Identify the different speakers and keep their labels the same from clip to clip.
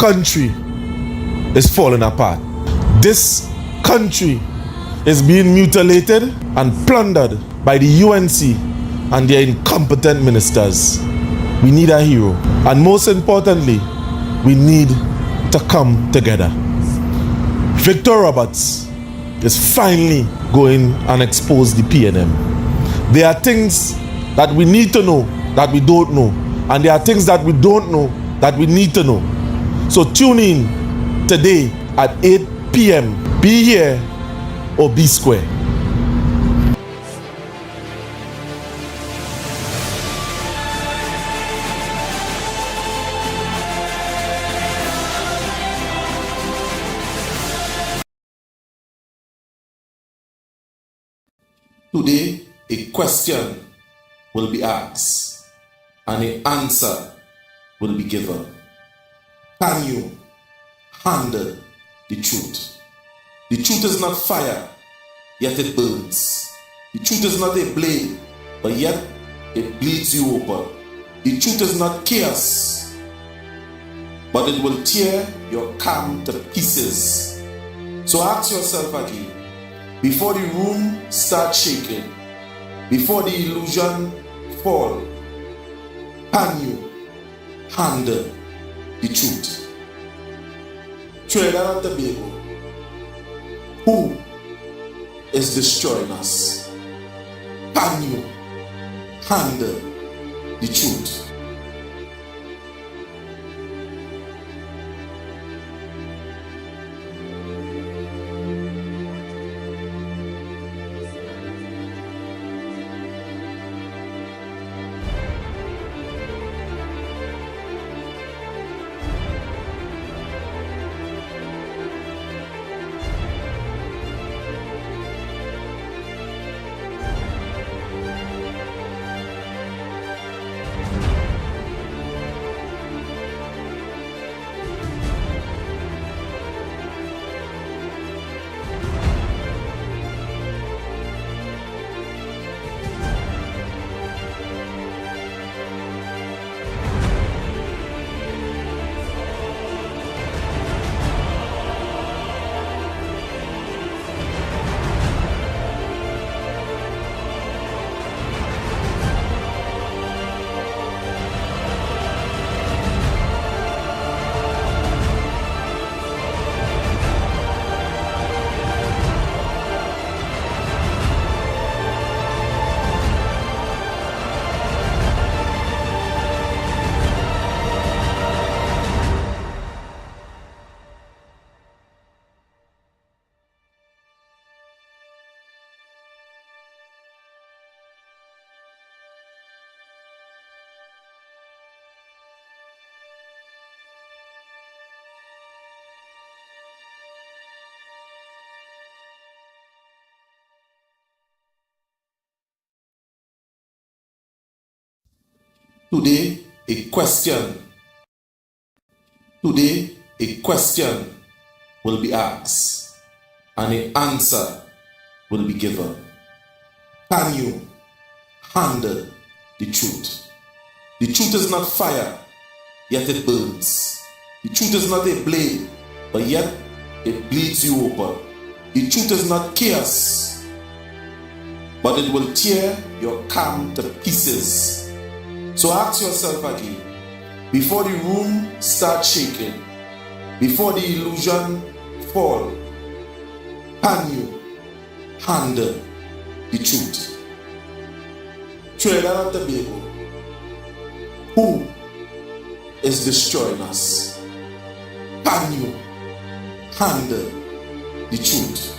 Speaker 1: country is falling apart. This country is being mutilated and plundered by the UNC and their incompetent ministers. We need a hero. And most importantly, we need to come together. Victor Roberts is finally going and expose the PNM. There are things that we need to know that we don't know. And there are things that we don't know that we need to know. So tune in today at 8 p.m. Be here or be square. Today, a question will be asked and an answer will be given. Can you handle the truth? The truth is not fire, yet it burns. The truth is not a blade, but yet it bleeds you open. The truth is not chaos, but it will tear your calm to pieces. So ask yourself again, before the room starts shaking, before the illusion fall, can you handle the truth? Trinidad and Tobago, who is destroying us? Can you handle the truth? Today, a question will be asked and an answer will be given. Can you handle the truth? The truth is not fire, yet it burns. The truth is not a blade, but yet it bleeds you open. The truth is not chaos, but it will tear your calm to pieces. So ask yourself again, before the room starts shaking, before the illusion fall, can you handle the truth? Trinidad and Tobago, who is destroying us? Can you handle the truth?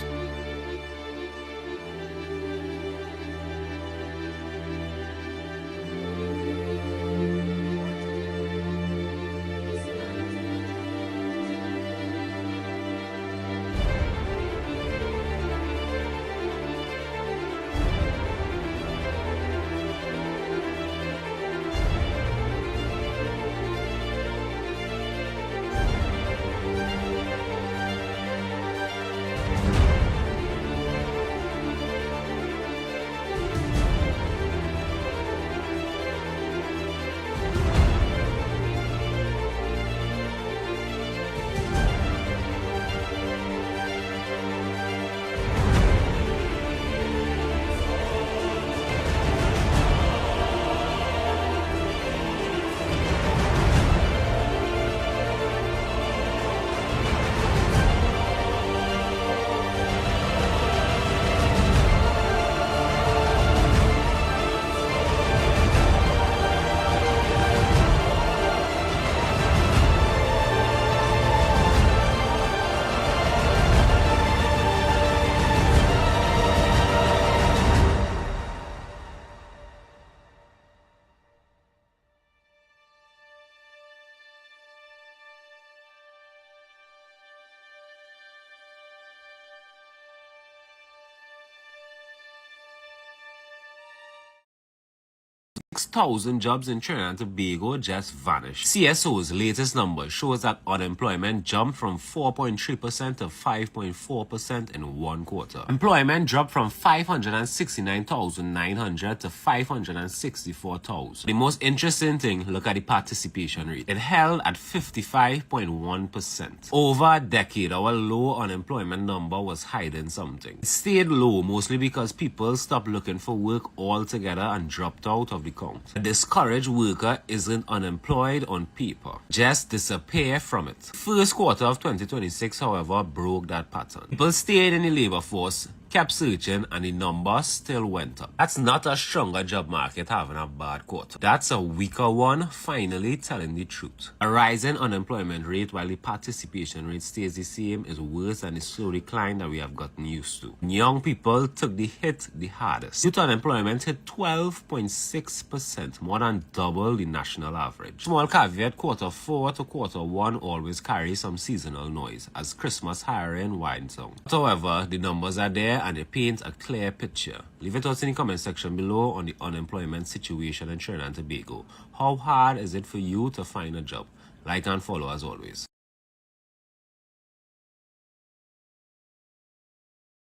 Speaker 2: 6,000 jobs in Trinidad and Tobago just vanished. CSO's latest number shows that unemployment jumped from 4.3% to 5.4% in one quarter. Employment dropped from 569,900 to 564,000. The most interesting thing, look at the participation rate. It held at 55.1%. Over a decade, our low unemployment number was hiding something. It stayed low mostly because people stopped looking for work altogether and dropped out of the count. A discouraged worker isn't unemployed on paper, just disappear from it. First quarter of 2026, however, broke that pattern. People stayed in the labor force, kept searching, and the number still went up. That's not a stronger job market having a bad quarter. That's a weaker one finally telling the truth. A rising unemployment rate while the participation rate stays the same is worse than the slow decline that we have gotten used to. Young people took the hit the hardest. Youth unemployment hit 12.6%, more than double the national average. Small caveat, quarter 4 to quarter 1 always carry some seasonal noise as Christmas hiring winds down. However, the numbers are there and they paint a clear picture. Leave your thoughts in the comment section below on the unemployment situation in Trinidad and Tobago. How hard is it for you to find a job? Like and follow as always.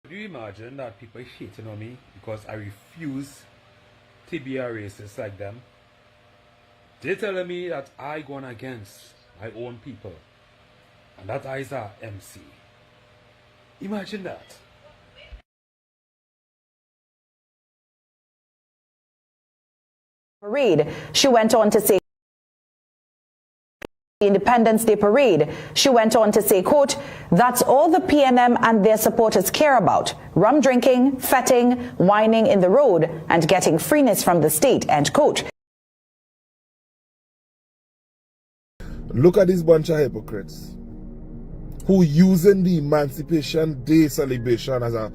Speaker 3: Do you imagine that people hating on me because I refuse to be a racist like them? They're telling me that I gone against my own people and that I is a MC. Imagine that.
Speaker 4: Parade. She went on to say, Independence Day parade. She went on to say, quote, "That's all the PNM and their supporters care about. Rum drinking, fetting, whining in the road, and getting freeness from the state," end quote.
Speaker 5: Look at this bunch of hypocrites who using the Emancipation Day celebration as a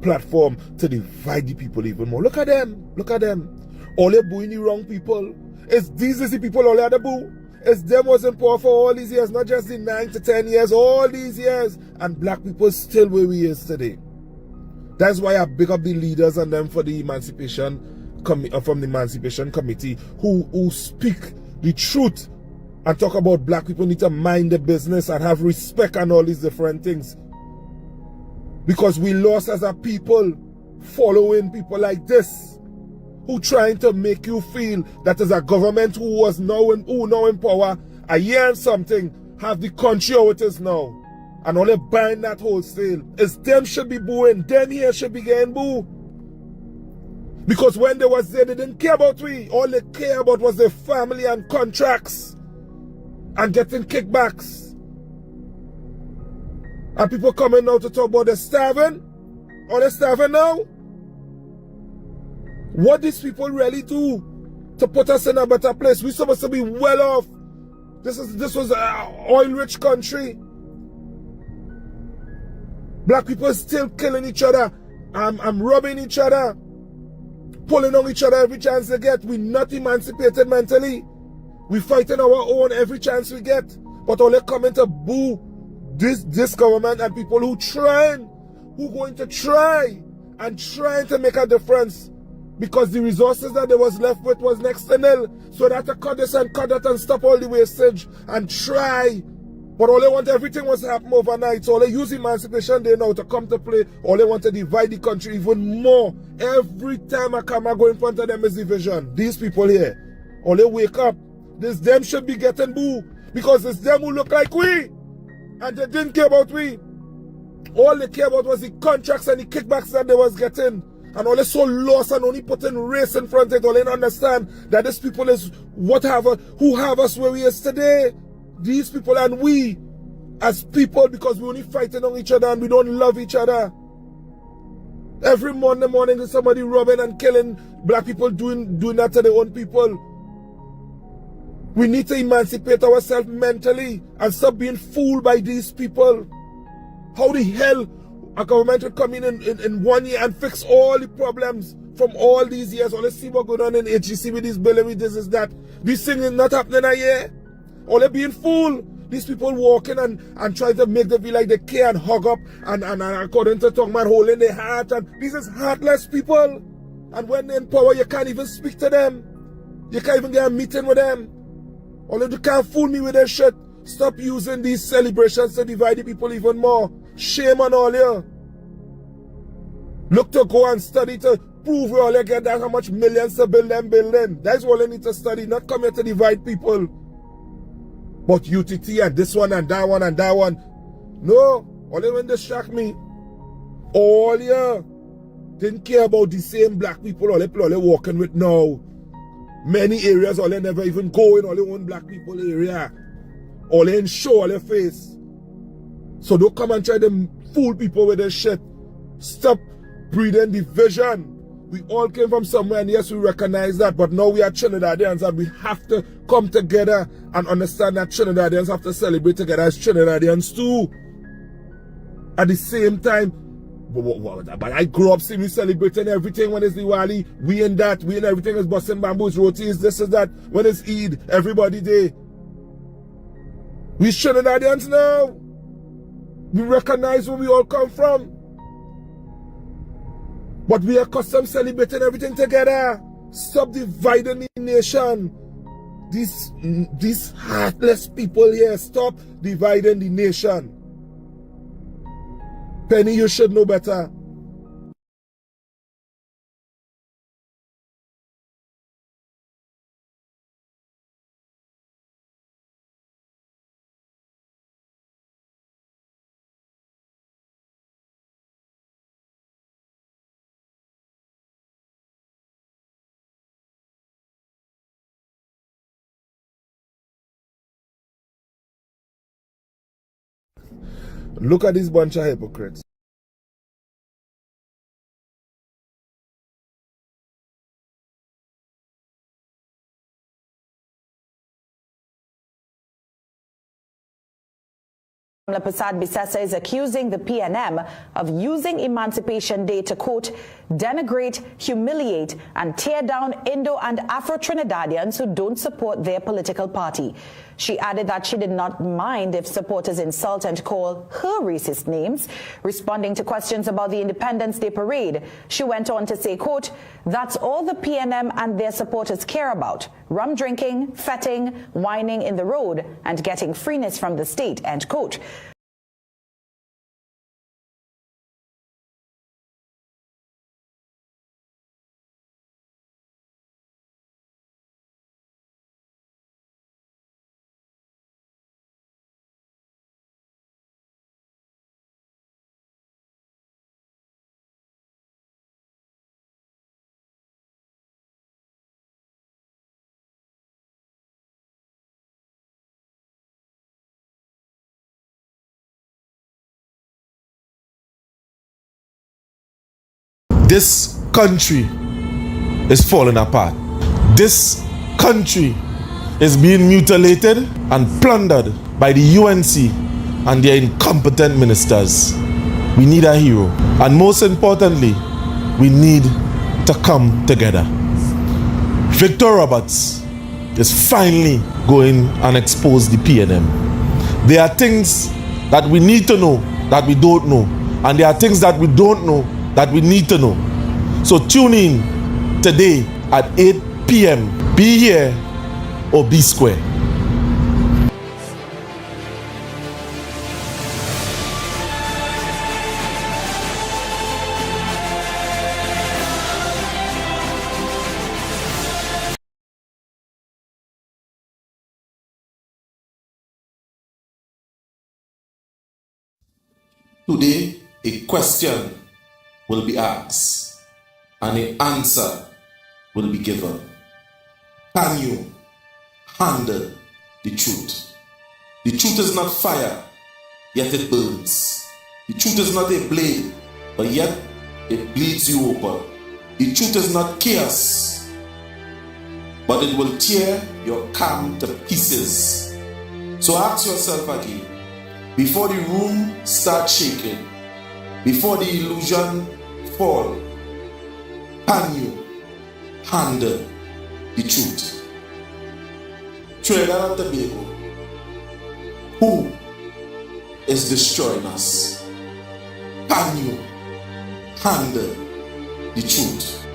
Speaker 5: platform to divide the people even more. Look at them. Look at them. All they booing the wrong people. These is the people all they had to boo. It's them was in power for all these years, not just the 9 to 10 years, all these years. And black people still where we is today. That's why I big up the leaders and them for the Emancipation from the Emancipation Committee who speak the truth and talk about black people need to mind the business and have respect and all these different things. Because we lost as a people following people like this, who trying to make you feel that as a government who now in power a year and something have the country how it is now and only buying that wholesale. It's them should be booing, them here should be getting boo. Because when they was there, they didn't care about we. All they care about was their family and contracts and getting kickbacks. And people coming now to talk about the starving. Are they starving now? What these people really do to put us in a better place? We're supposed to be well off. This was an oil-rich country. Black people still killing each other. I'm robbing each other. Pulling on each other every chance they get. We're not emancipated mentally. We're fighting our own every chance we get. But all they coming to boo this government and people who going to try and trying to make a difference. Because the resources that they was left with was next to nil. So they had to cut this and cut that and stop all the wastage and try. But all they want, everything was to happen overnight. So all they use Emancipation Day now to come to play. All they want to divide the country even more. Every time I go in front of them is division. These people here, all they wake up, them should be getting boo. Because it's them who look like we. And they didn't care about we. All they care about was the contracts and the kickbacks that they was getting. And all they so lost and only putting race in front of it. All they don't understand that these people is who have us where we is today. These people and we as people, because we only fighting on each other and we don't love each other. Every Monday morning there's somebody robbing and killing black people doing that to their own people. We need to emancipate ourselves mentally and stop being fooled by these people. How the hell a government will come in 1 year and fix all the problems from all these years? Or let's see what going on in HGC with this bill, with this is that. This thing is not happening a year. Or they're being fooled. These people walking and trying to make them feel like they care and hug up and according to Tongman holding their heart. And these is heartless people. And when they're in power, you can't even speak to them. You can't even get a meeting with them. Although you can't fool me with that shit. Stop using these celebrations to divide the people even more. Shame on all you. Look to go and study to prove we all you get that how much millions to build them building. That's all you need to study, not come here to divide people. But UTT and this one and that one and that one. No, all you want to distract me. All you didn't care about the same black people all you walking with now. Many areas all you never even go in all your own black people area. All you in show all your face. So don't come and try to fool people with this shit. Stop breeding division. We all came from somewhere, and yes, we recognize that, but now we are Trinidadians and we have to come together and understand that Trinidadians have to celebrate together as Trinidadians too. At the same time, but I grew up seeing we celebrating everything when it's Diwali. We in everything is busting bamboos, rotis, this is that. When it's Eid, everybody day. We Trinidadians now. We recognize where we all come from. But we are accustomed celebrating everything together. Stop dividing the nation. These heartless people here, stop dividing the nation. Penny, you should know better. Look at this bunch of hypocrites.
Speaker 4: Prasad Bisesa is accusing the PNM of using Emancipation Day to, quote, denigrate, humiliate, and tear down Indo and Afro-Trinidadians who don't support their political party. She added that she did not mind if supporters insult and call her racist names. Responding to questions about the Independence Day parade, she went on to say, quote, that's all the PNM and their supporters care about. Rum drinking, fetting, whining in the road, and getting freeness from the state, end quote.
Speaker 1: This country is falling apart. This country is being mutilated and plundered by the UNC and their incompetent ministers. We need a hero. And most importantly, we need to come together. Victor Roberts is finally going and expose the PNM. There are things that we need to know that we don't know. And there are things that we don't know that we need to know. So tune in today at 8 p.m. Be here or be square. Today, a question will be asked and an answer will be given. Can you handle the truth? The truth is not fire, yet it burns. The truth is not a blade, but yet it bleeds you open. The truth is not chaos, but it will tear your calm to pieces. So ask yourself again, before the room starts shaking, before the illusion fall, can you handle the truth? Trinidad and Tobago, who is destroying us? Can you handle the truth?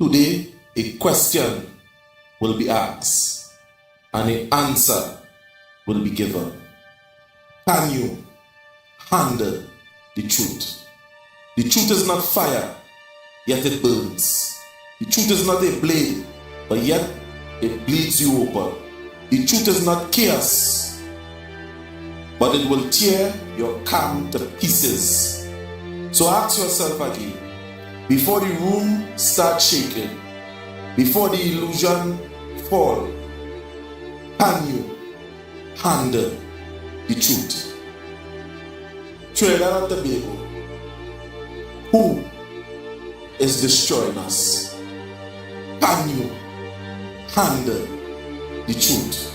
Speaker 1: Today, a question will be asked and an answer will be given. Can you handle the truth? The truth is not fire, yet it burns. The truth is not a blade, but yet it bleeds you open. The truth is not chaos, but it will tear your calm to pieces. So ask yourself again, before the room starts shaking, before the illusion fall, can you handle the truth? Trinidad and Tobago, who is destroying us? Can you handle the truth?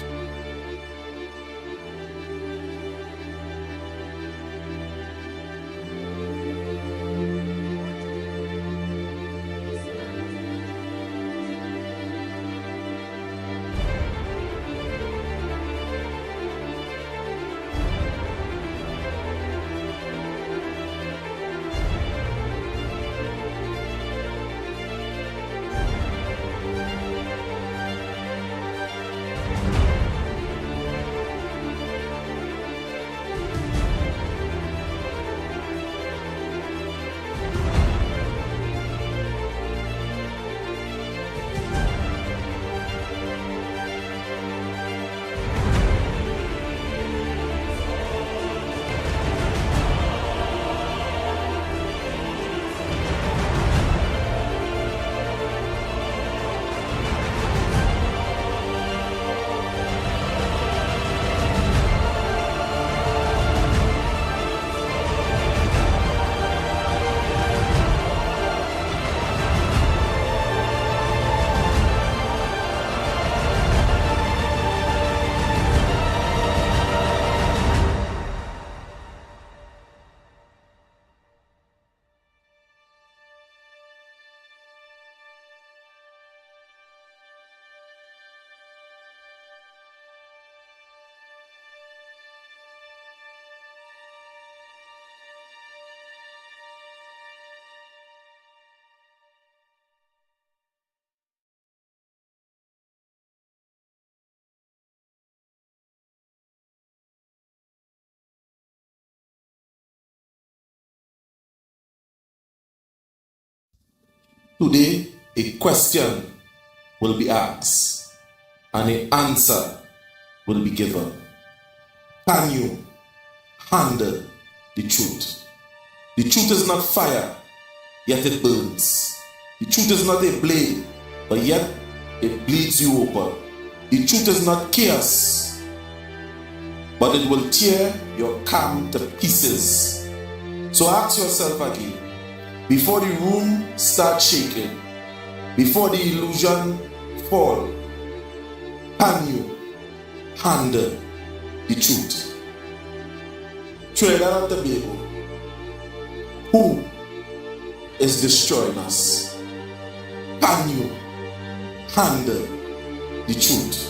Speaker 1: Today, a question will be asked and an answer will be given. Can you handle the truth? The truth is not fire, yet it burns. The truth is not a blade, but yet it bleeds you open. The truth is not chaos, but it will tear your calm to pieces. So ask yourself again, before the room starts shaking, before the illusion fall, can you handle the truth? Trinidad and Tobago, who is destroying us? Can you handle the truth?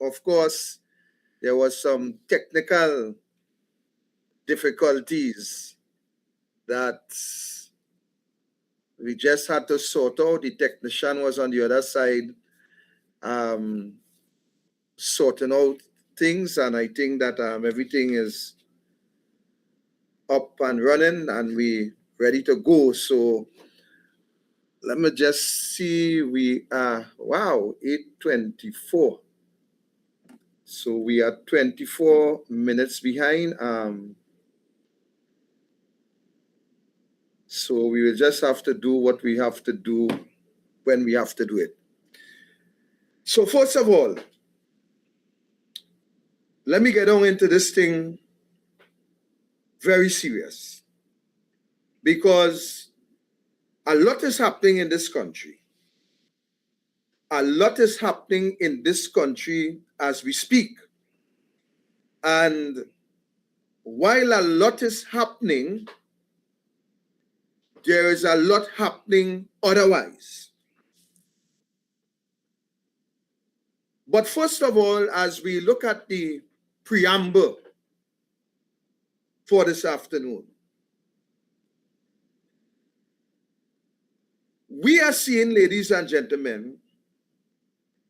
Speaker 6: Of course, there was some technical difficulties that we just had to sort out. The technician was on the other side sorting out things, and I think that everything is up and running and we ready to go. So let me just see, we are, wow, 8:24. So we are 24 minutes behind. So we will just have to do what we have to do when we have to do it. So first of all, let me get on into this thing very serious, because a lot is happening in this country. A lot is happening in this country as we speak. And while a lot is happening, there is a lot happening otherwise. But first of all, as we look at the preamble for this afternoon, we are seeing, ladies and gentlemen,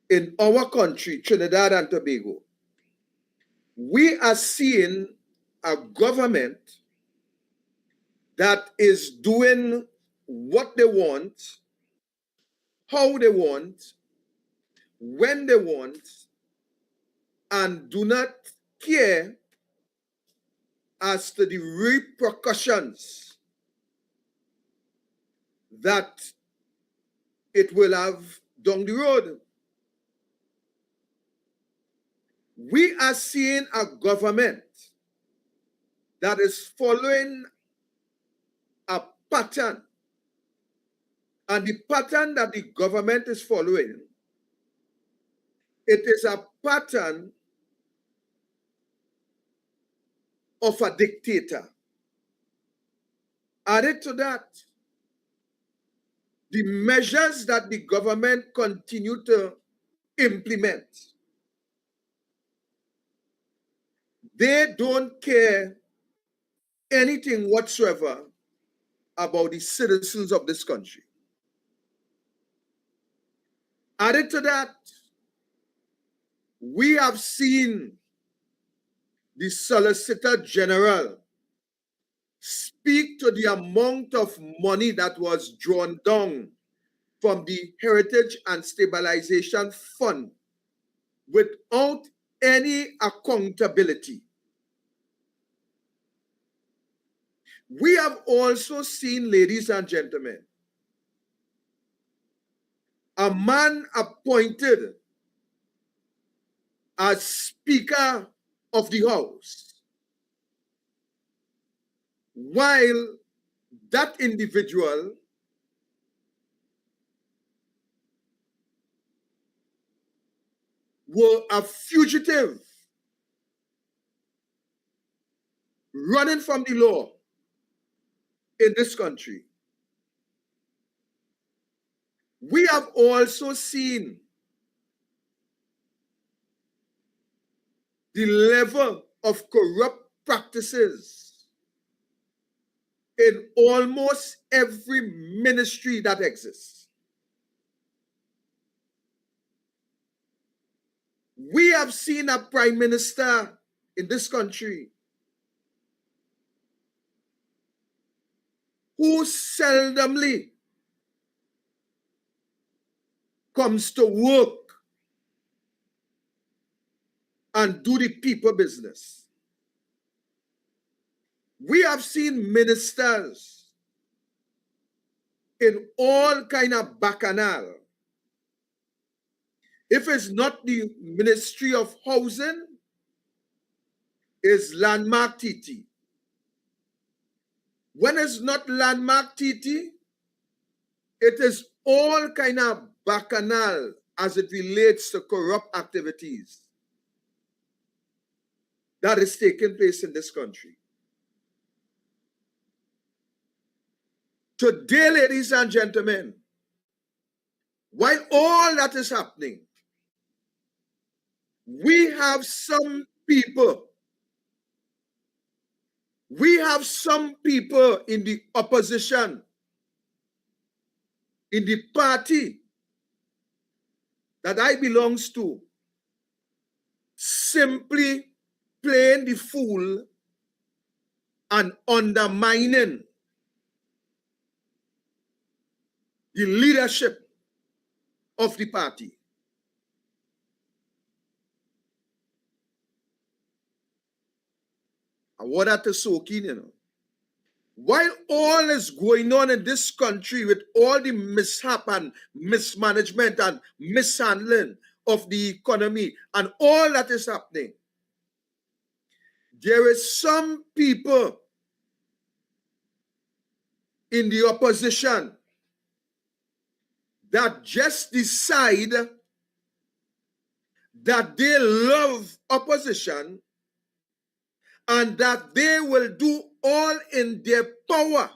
Speaker 6: in our country, Trinidad and Tobago, we are seeing a government that is doing what they want, how they want, when they want, and do not care as to the repercussions that it will have down the road. We are seeing a government that is following a pattern. And the pattern that the government is following, it is a pattern of a dictator. Added to that, the measures that the government continue to implement, they don't care anything whatsoever about the citizens of this country. Added to that, we have seen the Solicitor General speak to the amount of money that was drawn down from the Heritage and Stabilization Fund without any accountability. We have also seen, ladies and gentlemen, a man appointed as Speaker of the House, while that individual were a fugitive running from the law in this country. We have also seen the level of corrupt practices in almost every ministry that exists. We have seen a prime minister in this country who seldomly comes to work and do the people business. We have seen ministers in all kind of bacchanal. If it's not the Ministry of Housing, it's Landmark TT. When it's not Landmark TT, it is all kind of bacchanal as it relates to corrupt activities that is taking place in this country. Today, ladies and gentlemen, while all that is happening, We have some people in the opposition, in the party that I belongs to, simply playing the fool and undermining the leadership of the party. I want that to soak in, you know. While all is going on in this country with all the mishap and mismanagement and mishandling of the economy and all that is happening, there is some people in the opposition that just decide that they love opposition and that they will do all in their power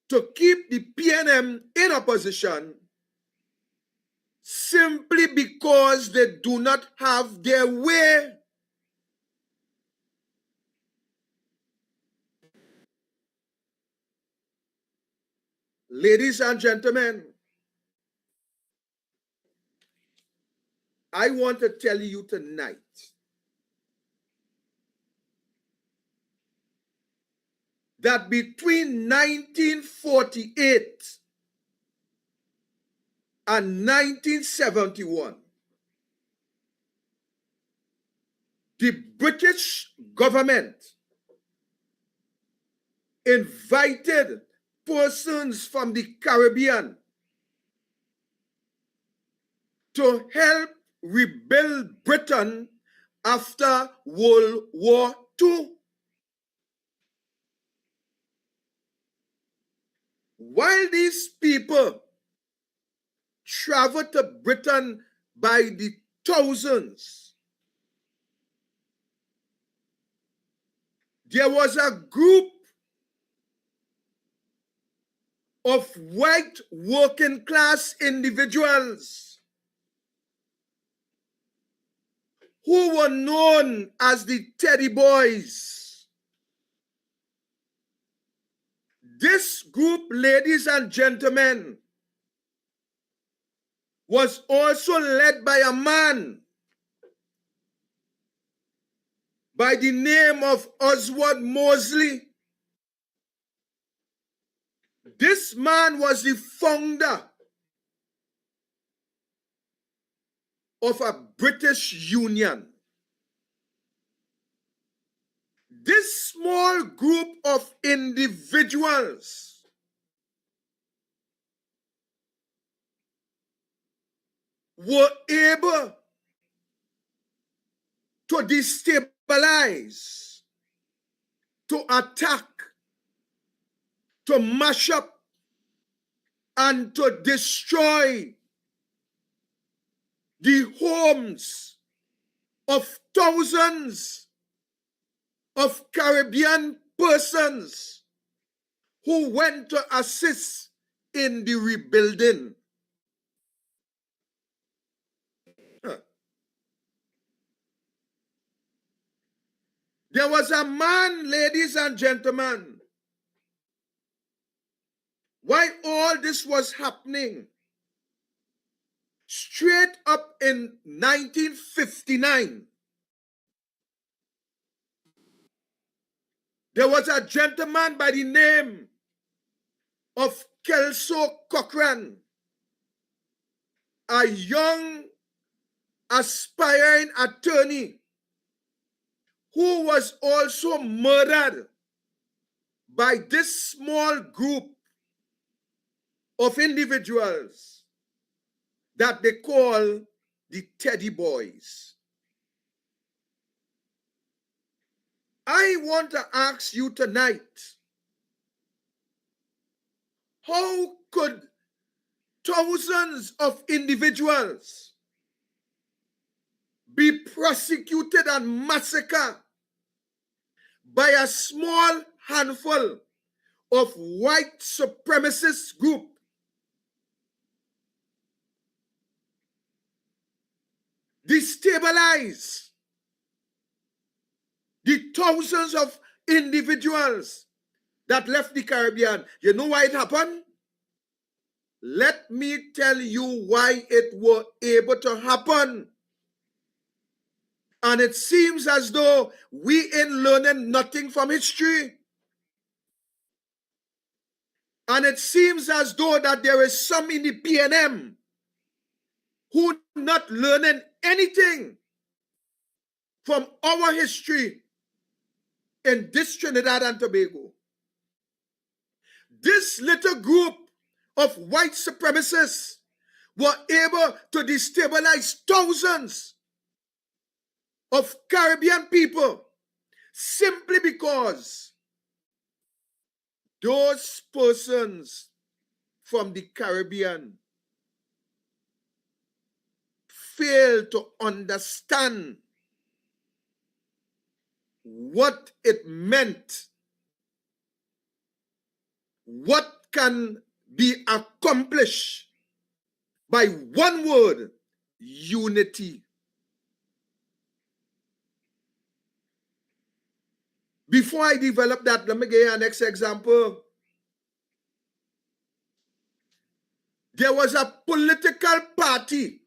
Speaker 6: to keep the PNM in opposition simply because they do not have their way. Ladies and gentlemen, I want to tell you tonight that between 1948 and 1971, the British government invited persons from the Caribbean to help rebuild Britain after World War II. While these people traveled to Britain by the thousands, there was a group of white working class individuals who were known as the Teddy Boys. This group, ladies and gentlemen, was also led by a man by the name of Oswald Mosley. This man was the founder of a British Union. This small group of individuals were able to destabilize, to attack, to mash up, and to destroy the homes of thousands of Caribbean persons who went to assist in the rebuilding. There was a man, ladies and gentlemen, while all this was happening, straight up in 1959, there was a gentleman by the name of Kelso Cochran, a young aspiring attorney who was also murdered by this small group of individuals that they call the Teddy Boys. I want to ask you tonight, how could thousands of individuals be prosecuted and massacred by a small handful of white supremacist group? destabilize the thousands of individuals that left the Caribbean. You know why it happened? Let me tell you why it was able to happen. And it seems as though we ain't learning nothing from history. And it seems as though that there is some in the PNM who not learning anything from our history in this Trinidad and Tobago. This little group of white supremacists were able to destabilize thousands of Caribbean people simply because those persons from the Caribbean failed to understand what it meant, what can be accomplished by one word: unity. Before I develop that, let me give you an next example. There was a political party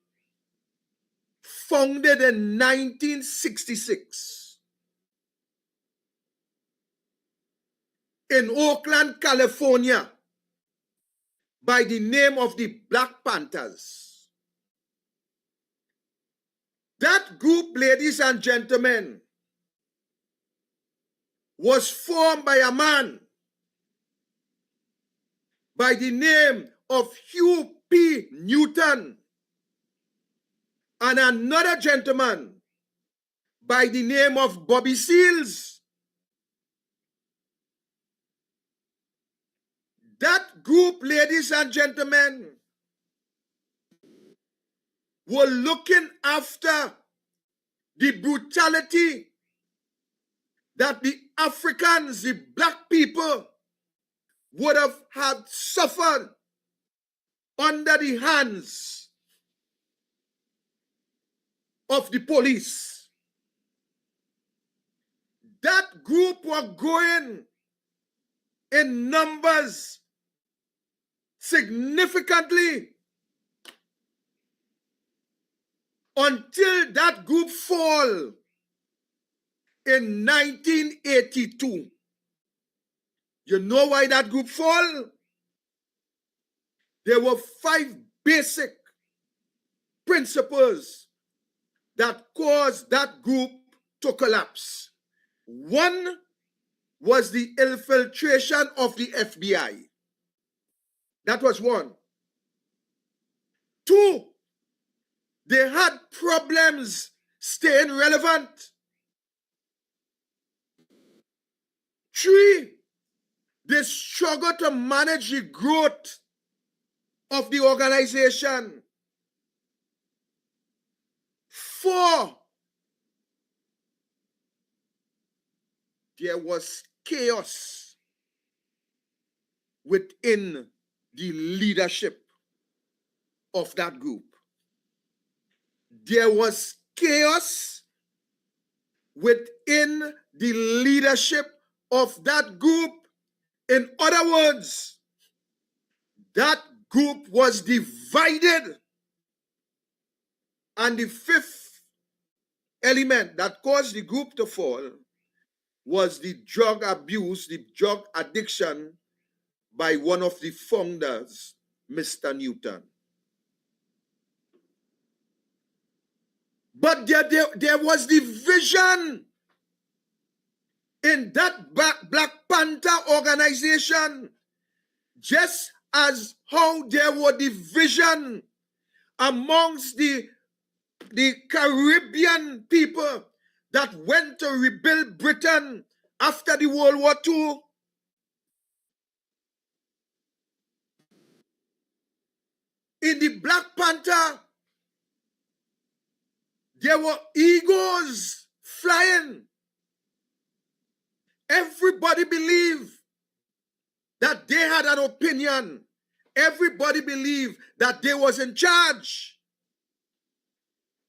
Speaker 6: founded in 1966 in Oakland, California, by the name of the Black Panthers. That group, ladies and gentlemen, was formed by a man by the name of Hugh P. Newton and another gentleman by the name of Bobby Seals. That group, ladies and gentlemen, were looking after the brutality that the Africans, the black people, would have had suffered under the hands of the police. That group were growing in numbers significantly until that group fall in 1982. You know why that group fall? There were 5 basic principles that caused that group to collapse. One was the infiltration of the FBI. That was one. 2, they had problems staying relevant. 3, they struggled to manage the growth of the organization. 4, there was chaos within the leadership of that group. There was chaos within the leadership of that group. In other words, that group was divided. And the 5th element that caused the group to fall was the drug abuse, the drug addiction by one of the founders, Mr. Newton. But there was division in that Black Panther organization, just as how there were division amongst the Caribbean people that went to rebuild Britain after the World War II. In the Black Panther, there were egos flying. Everybody believed that they had an opinion. Everybody believed that they was in charge.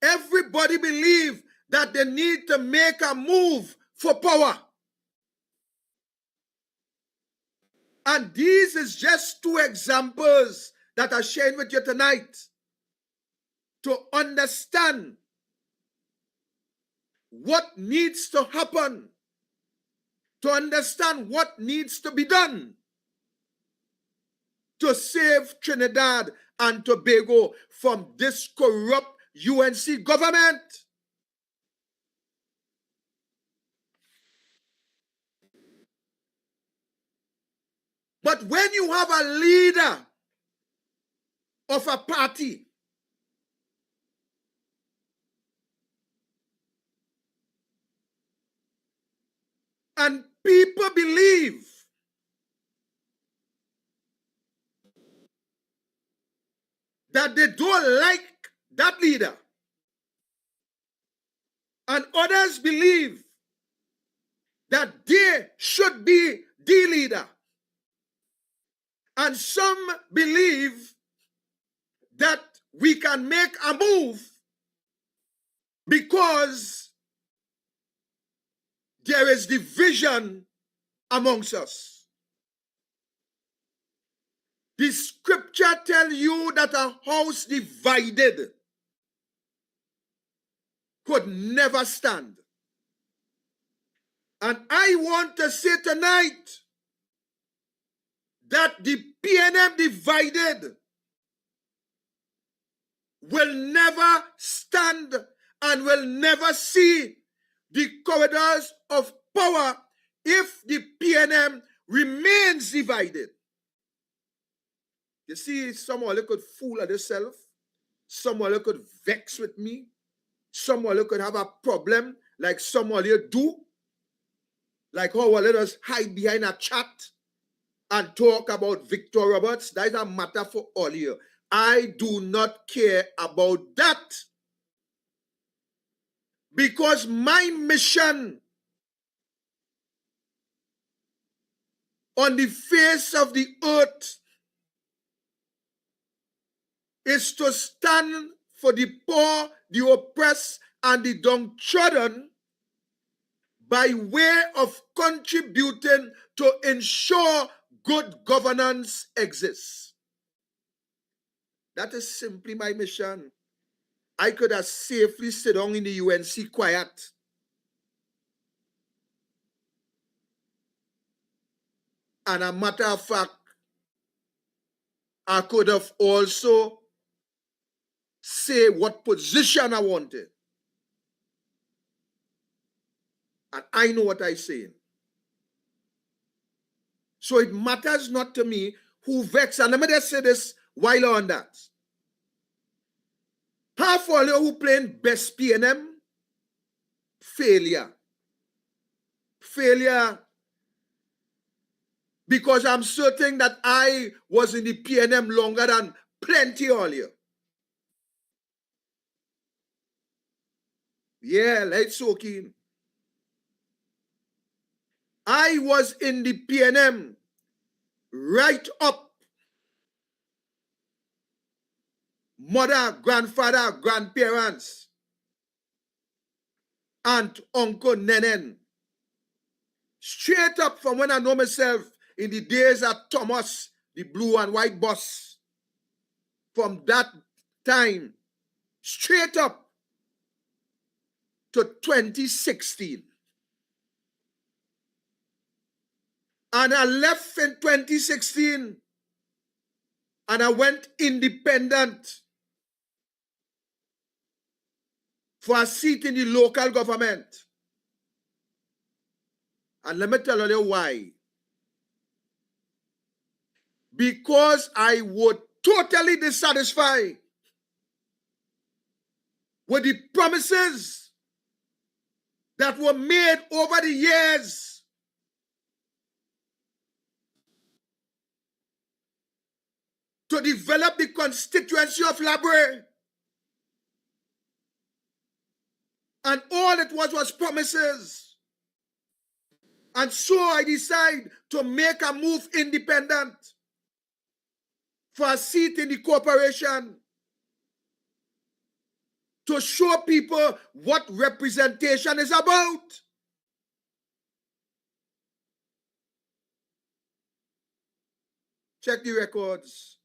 Speaker 6: Everybody believe that they need to make a move for power. And these is just two examples that I'm sharing with you tonight to understand what needs to happen, to understand what needs to be done to save Trinidad and Tobago from this corrupt UNC government. But when you have a leader of a party and people believe that they don't like that leader, and others believe that they should be the leader, and some believe that we can make a move because there is division amongst us. The scripture tells you that a house divided could never stand. And I want to say tonight that the PNM divided will never stand and will never see the corridors of power if the PNM remains divided. You see, someone could fool at themselves, someone could vex with me, someone could have a problem like someone do, like how let us hide behind a chat and talk about Victor Roberts. That is a matter for all here. I do not care about that, because my mission on the face of the earth is to stand for the poor, the oppressed, and the downtrodden by way of contributing to ensure good governance exists. That is simply my mission. I could have safely sit down in the UNC quiet and a matter of fact, I could have also say what position I wanted. And I know what I'm saying. So it matters not to me who vex. And let me just say this while on that. Half all you who playing best PNM, failure. Failure because I'm certain that I was in the PNM longer than plenty earlier. Yeah, let's soak in. I was in the PNM right up mother, grandfather, grandparents, aunt, uncle, nenen. Straight up from when I know myself in the days at Thomas, the blue and white bus. From that time, straight up to 2016. And I left in 2016 and I went independent for a seat in the local government. And let me tell you why. Because I was totally dissatisfied with the promises that were made over the years to develop the constituency of Labre. And all it was promises. And so I decided to make a move independent for a seat in the corporation to show people what representation is about. Check the records.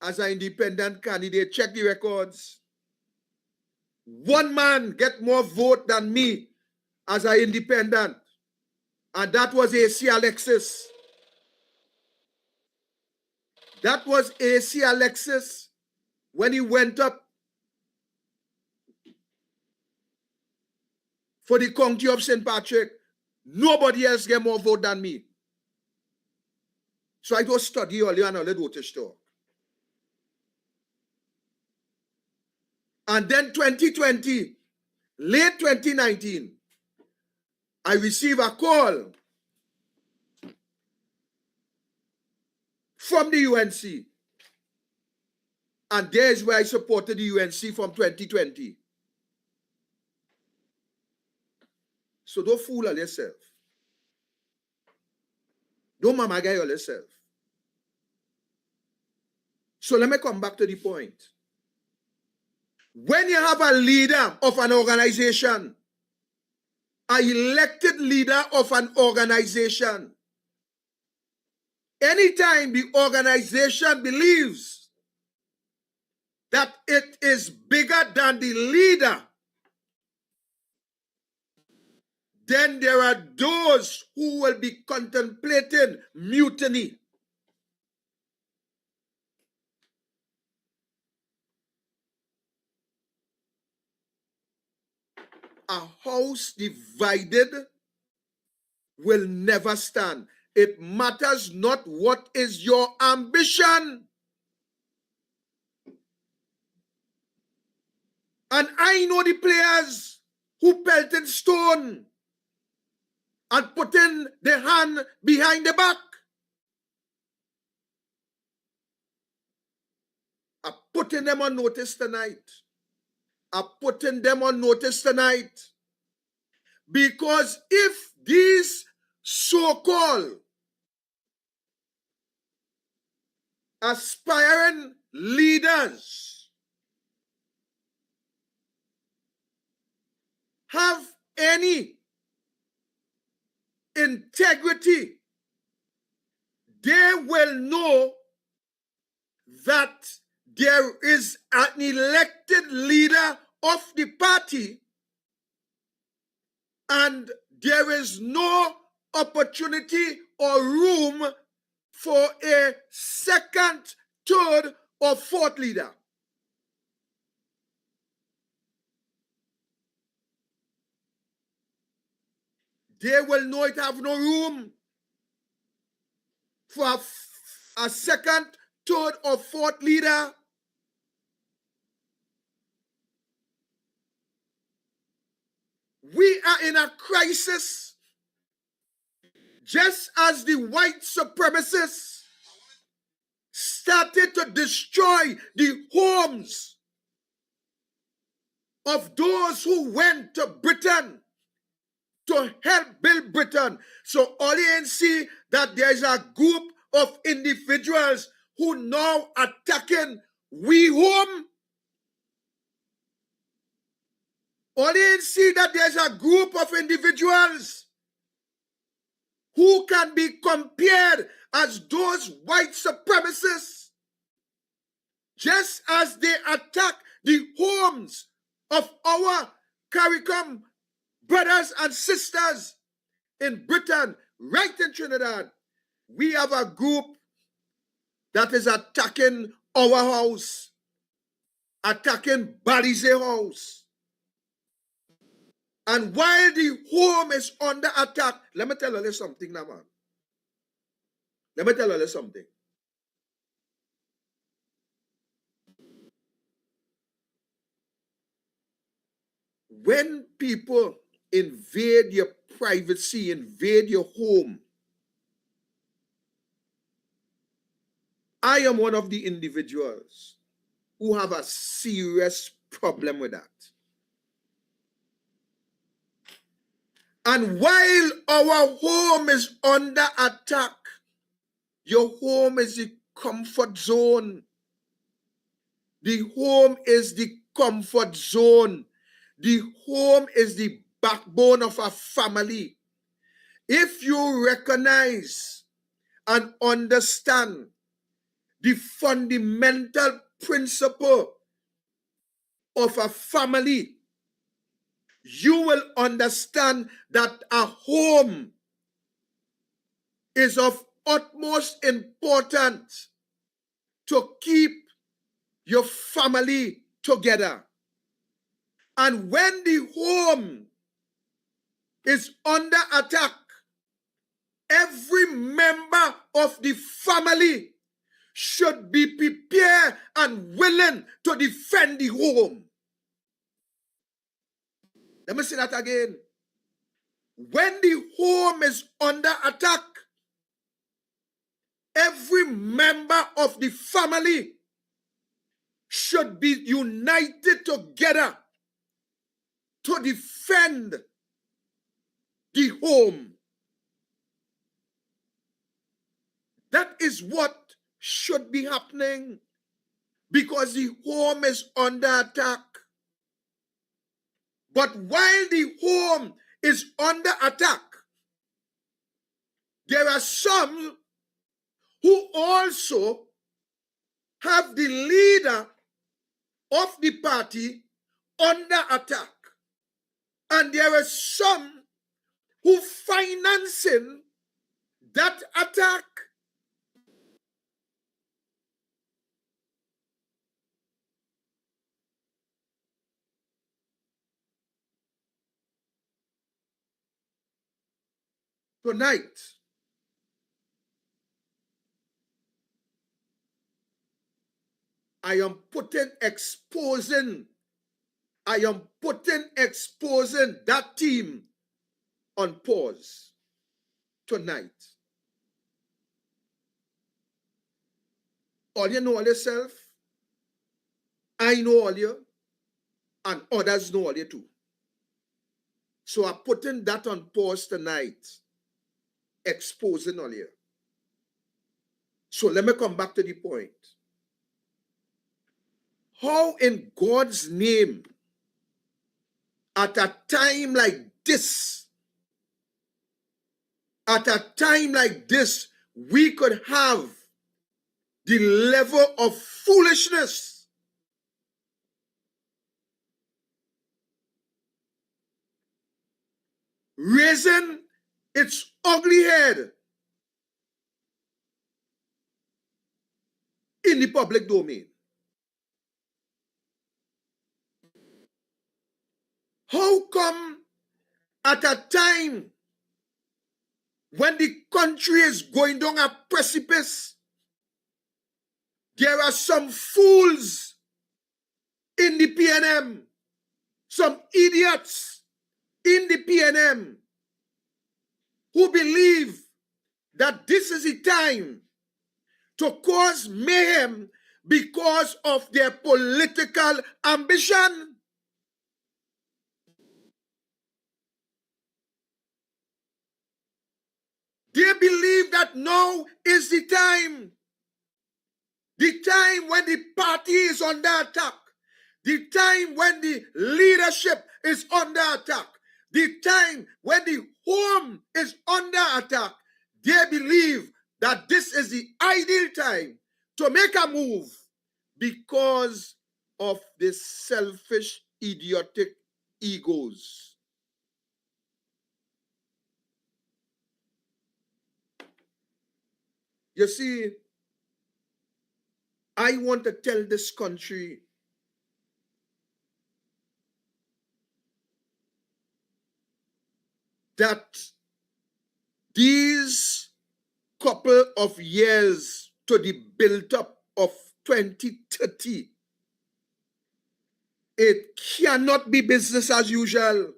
Speaker 6: As an independent candidate, check the records. One man get more vote than me as an independent, and that was AC Alexis. That was AC Alexis when he went up for the county of St. Patrick. Nobody else get more vote than me. So I go study earlier and I let vote store. And then 2020, late 2019, I receive a call from the UNC. And there's where I supported the UNC from 2020. So don't fool yourself. Don't mamaga yourself. So let me come back to the point. When you have a leader of an organization, an elected leader of an organization, anytime the organization believes that it is bigger than the leader, then there are those who will be contemplating mutiny. A house divided will never stand. It matters not what is your ambition. And I know the players who pelted stone and putting the hand behind the back. I'm putting them on notice tonight. I'm putting them on notice tonight. Because if these so-called aspiring leaders have any integrity, they will know that there is an elected leader of the party and there is no opportunity or room for a second, third, or fourth leader. They will know it have no room for a second, third, or fourth leader. We are in a crisis, just as the white supremacists started to destroy the homes of those who went to Britain to help build Britain. So all you see that there's a group of individuals who now attacking we home. All you see that there's a group of individuals who can be compared as those white supremacists, just as they attack the homes of our CARICOM brothers and sisters in Britain, right in Trinidad. We have a group that is attacking our house, attacking Balize house. And while the home is under attack, let me tell you something now, man. Let me tell you something. When people invade your privacy, invade your home, I am one of the individuals who have a serious problem with that. And while our home is under attack, your home is a comfort zone. The home is the comfort zone. The home is the backbone of a family. If you recognize and understand the fundamental principle of a family, you will understand that a home is of utmost importance to keep your family together. And when the home is under attack, every member of the family should be prepared and willing to defend the home. Let me say that again. When the home is under attack, every member of the family should be united together to defend the home. That is what should be happening, because the home is under attack. But while the home is under attack, there are some who also have the leader of the party under attack. And there are some who financing that attack. Tonight, I am exposing that team on pause tonight. All you know all yourself, I know all you, and others know all you too. So I'm putting that on pause tonight, exposing all you. So let me come back to the point. How in God's name, at a time like this, we could have the level of foolishness raising its ugly head in the public domain? How come at a time when the country is going down a precipice, there are some fools in the PNM, some idiots in the PNM who believe that this is the time to cause mayhem because of their political ambition? They believe that now is the time when the party is under attack, the time when the leadership is under attack, the time when the home is under attack. They believe that this is the ideal time to make a move because of the selfish, idiotic egos. You see, I want to tell this country that these couple of years to the build-up of 2030, it cannot be business as usual.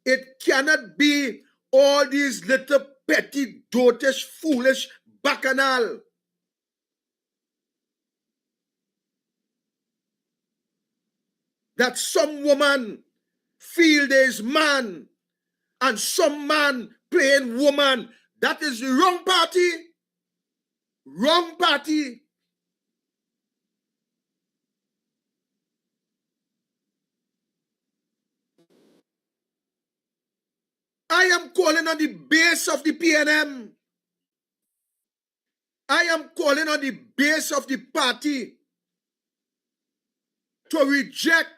Speaker 6: It cannot be all these little petty, dotish, foolish, bacchanal. That some woman feel there's man and some man playing woman. That is the wrong party. Wrong party. am calling on the base of the PNM. I am calling on the base of the party to reject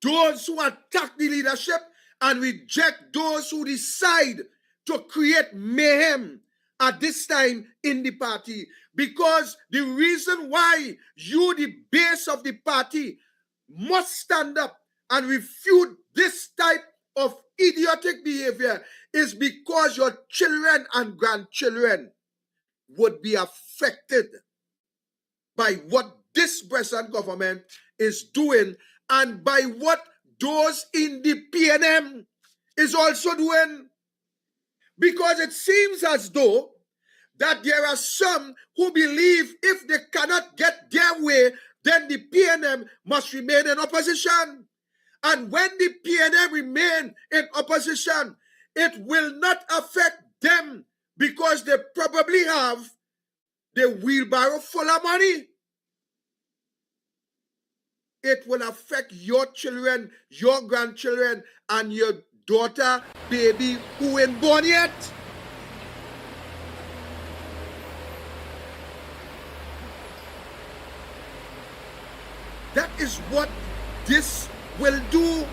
Speaker 6: those who attack the leadership and reject those who decide to create mayhem at this time in the party. Because the reason why you, the base of the party, must stand up and refute this type of idiotic behavior is because your children and grandchildren would be affected by what this present government is doing and by what those in the PNM is also doing. Because it seems as though that there are some who believe if they cannot get their way, then the PNM must remain in opposition. And when the PNM remain in opposition, it will not affect them because they probably have the wheelbarrow full of money. It will affect your children, your grandchildren, and your daughter, baby, who ain't born yet. That is what this will do.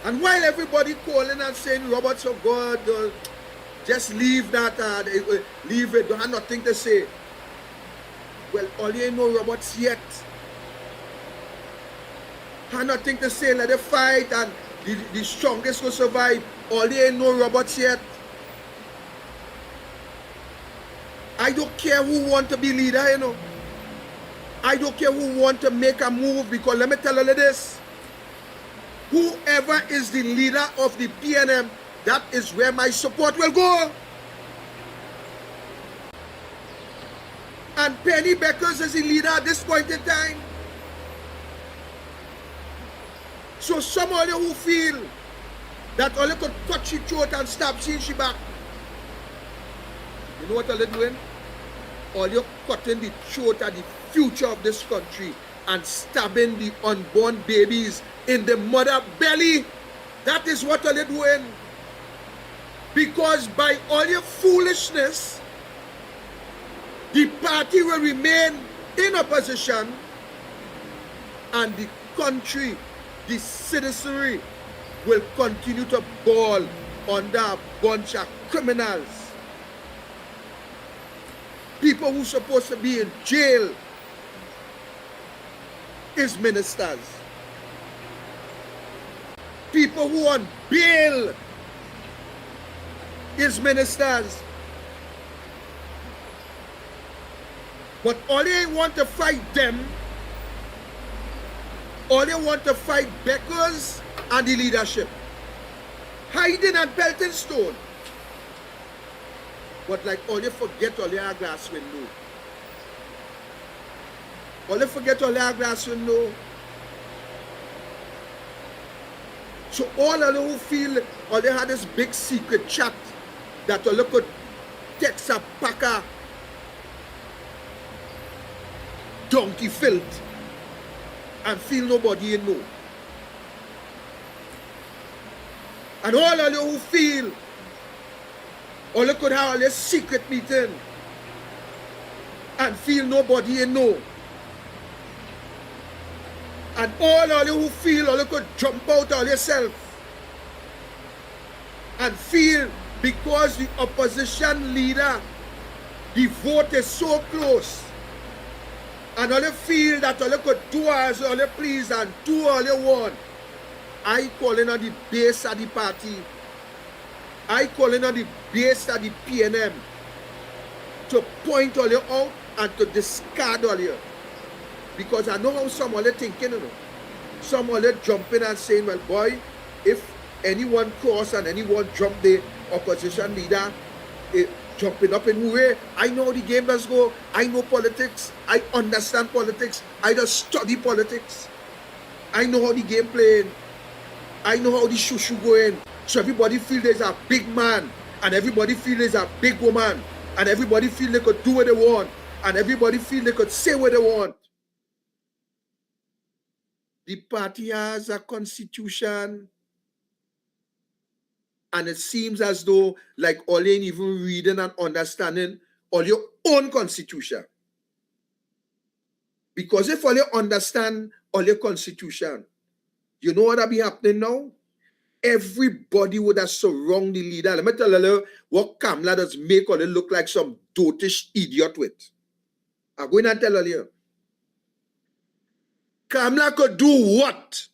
Speaker 6: And while everybody calling and saying, robots of God, just leave that, leave it, don't have nothing to say. Well, all you ain't no robots yet. Have nothing to say, let it fight, and the strongest will survive. All you ain't no robots yet. I don't care who want to be leader, you know. I don't care who want to make a move, because let me tell you this. Whoever is the leader of the PNM, that is where my support will go. And Penny Beckers is the leader at this point in time. So some of you who feel that all you could cut your throat and stab she back, you know what all you're doing? All you're cutting the throat of the future of this country and stabbing the unborn babies in the mother belly. That is what all you're doing. Because by all your foolishness, the party will remain in opposition and the country, the citizenry, will continue to bawl under a bunch of criminals. People who are supposed to be in jail is ministers. People who on bail is ministers. But all they want to fight them, all they want to fight Beckers and the leadership. Hiding and pelting stone. But like all they forget all their glass window. All they forget all their glass window. So all of them who feel all they had this big secret chat that all they could text a packer donkey filth and feel nobody in know. And all of you who feel all you could have all this secret meeting and feel nobody in know. And all of you who feel all you could jump out all yourself and feel because the opposition leader, the vote is so close, and all you feel that all you could do as all you please and do all you want. I calling on the base of the party. I calling on the base of the PNM to point all you out and to discard all you. Because I know how some of you thinking, you know. Some of you jumping and saying, well, boy, if anyone cross and anyone jump the opposition leader, jumping up in way. I know how the game does go. I know politics. I understand politics. I just study politics. I know how the game playing. I know how the shoo going. So everybody feel there's a big man, and everybody feel there's a big woman, and everybody feel they could do what they want, and everybody feel they could say what they want. The party has a constitution, and it seems as though like all you ain't even reading and understanding all your own constitution. Because if all you understand all your constitution, you know what will be happening now? Everybody would have surrounded the leader. Let me tell you what Kamala does make all it look like some dotish idiot with. I'm going to tell you. Kamala could do what?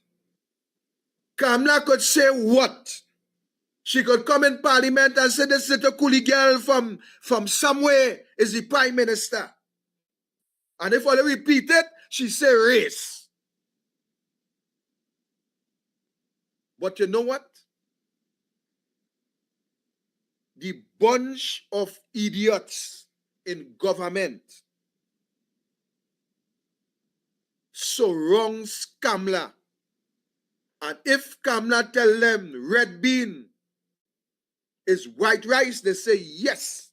Speaker 6: Kamala could say what? She could come in parliament and say this little coolie girl from somewhere is the prime minister. And if I repeat it, she say race. But you know what? The bunch of idiots in government surrounds Kamala. And if Kamala tell them red bean is white rice, they say yes.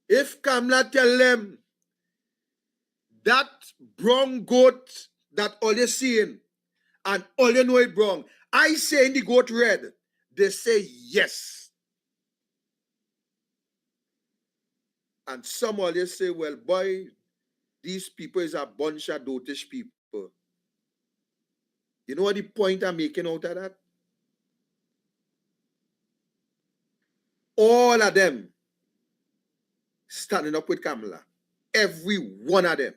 Speaker 6: If Kamala tell them that brown goat that all you seeing and all you know it brown, I say in the goat red, they say yes. And some always say, well, boy, these people is a bunch of dotish people. You know what the point I'm making out of that? All of them standing up with Kamala. Every one of them.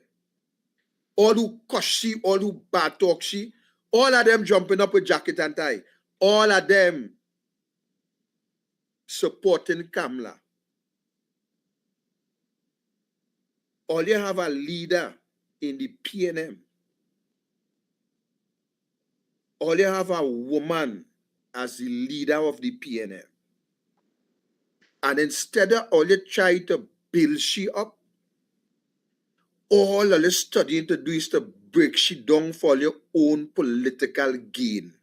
Speaker 6: All who cuss she, all who bad talk she, all of them jumping up with jacket and tie. All of them supporting Kamala. All you have a leader in the PNM. All you have a woman as the leader of the PNM. And instead of all you try to build she up, all you studying to do is to break she down for your own political gain.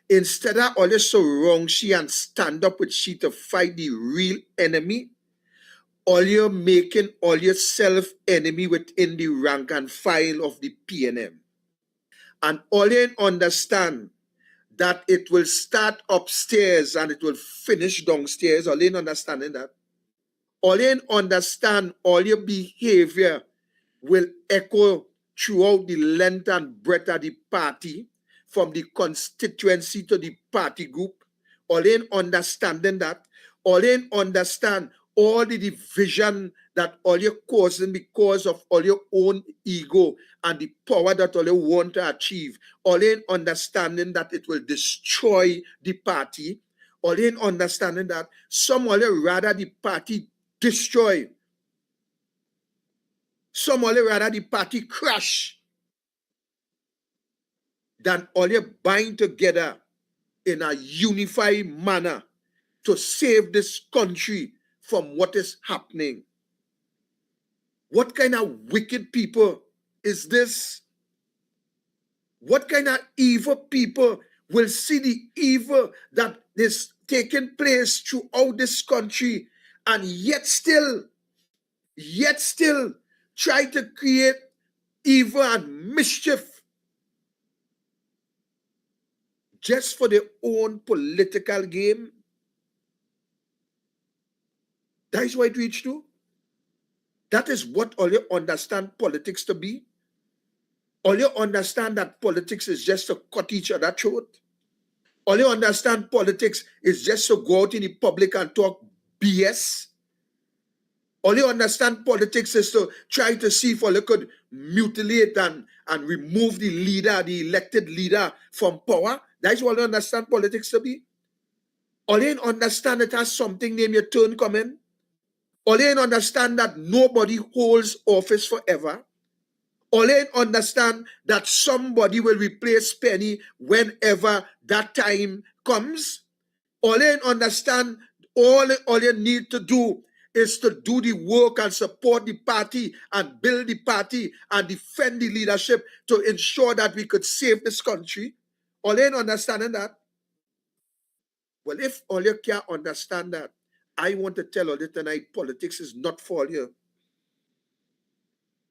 Speaker 6: Instead of all you surround she and stand up with she to fight the real enemy, all you're making all yourself enemy within the rank and file of the PNM. And all you understand that it will start upstairs and it will finish downstairs. All you understanding that? All you understand, all your behavior will echo throughout the length and breadth of the party, from the constituency to the party group. All you understanding that? All you understand all the division that all you're causing because of all your own ego and the power that all you want to achieve. All you understanding that it will destroy the party. All you understanding that some all you rather the party destroy. Some all you rather the party crash than all you bind together in a unified manner to save this country from what is happening. What kind of wicked people is this? What kind of evil people will see the evil that is taking place throughout this country and yet still try to create evil and mischief just for their own political game? That is what it reached to. That is what all you understand politics to be. All you understand that politics is just to cut each other throat. All you understand politics is just to go out in the public and talk BS. All you understand politics is to try to see if all you could mutilate and remove the leader, the elected leader from power. That is what you understand politics to be. All you understand it has something named your turn coming. All you understand that nobody holds office forever. All you understand that somebody will replace Penny whenever that time comes. All you understand, all you need to do is to do the work and support the party and build the party and defend the leadership to ensure that we could save this country. All you understanding that? Well, if all you can't understand that, I want to tell all you tonight, politics is not for you.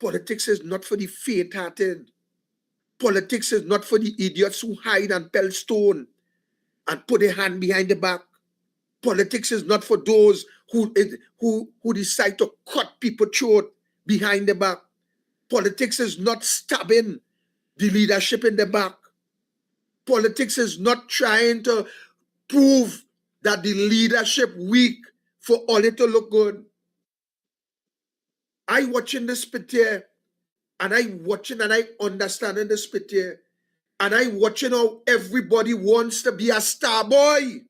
Speaker 6: Politics is not for the faint-hearted. Politics is not for the idiots who hide and pelt stone and put their hand behind the back. Politics is not for those who decide to cut people throat behind the back. Politics is not stabbing the leadership in the back. Politics is not trying to prove that the leadership weak for all it to look good. I watching this spit here, and I watching and I understanding the spit here, and I watching how everybody wants to be a star boy.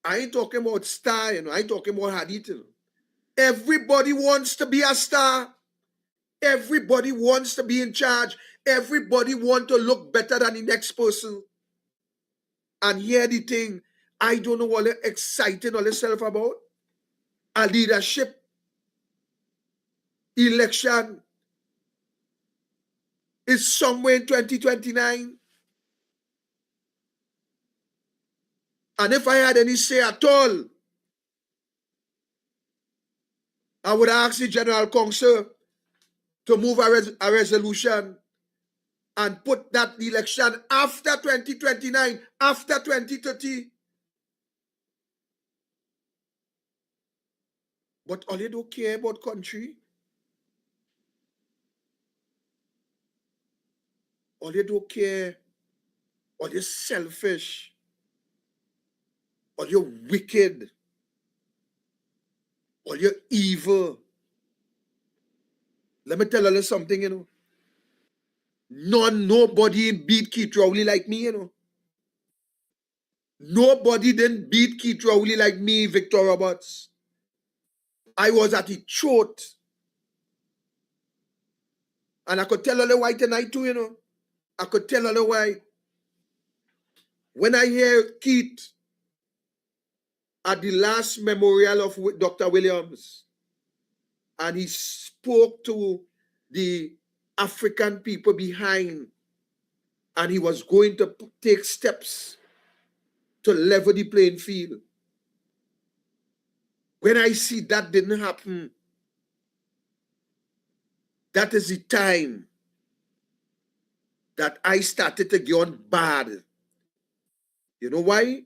Speaker 6: I ain't talking about star, I ain't talking about Hadith. Everybody wants to be a star. Everybody wants to be in charge. Everybody wants to look better than the next person. And here the thing, I don't know what they're exciting all themselves about. A leadership election is somewhere in 2029. And if I had any say at all, I would ask the General Council to move a resolution and put that election after 2029, after 2030. But all you don't care about country. All you don't care. All you selfish. All you wicked. All you evil. Let me tell you something, Nobody beat Keith Rowley like me, Nobody didn't beat Keith Rowley like me, Victor Roberts. I was at the throat. And I could tell you why tonight too, I could tell you why. When I hear Keith at the last memorial of Dr. Williams, and he spoke to the African people behind, and he was going to take steps to level the playing field. When I see that didn't happen, that is the time that I started to get on bad. You know why?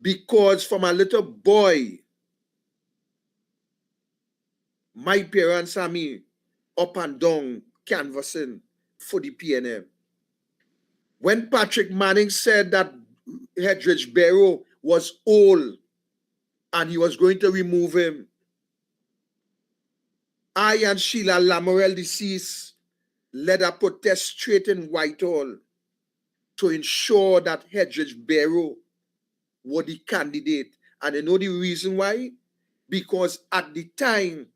Speaker 6: Because from a little boy, my parents and me up and down canvassing for the PNM. When Patrick Manning said that Hedridge Barrow was old and he was going to remove him, I and Sheila Lamoureux deceased led a protest straight in Whitehall to ensure that Hedridge Barrow was the candidate. And you know the reason why? Because at the time,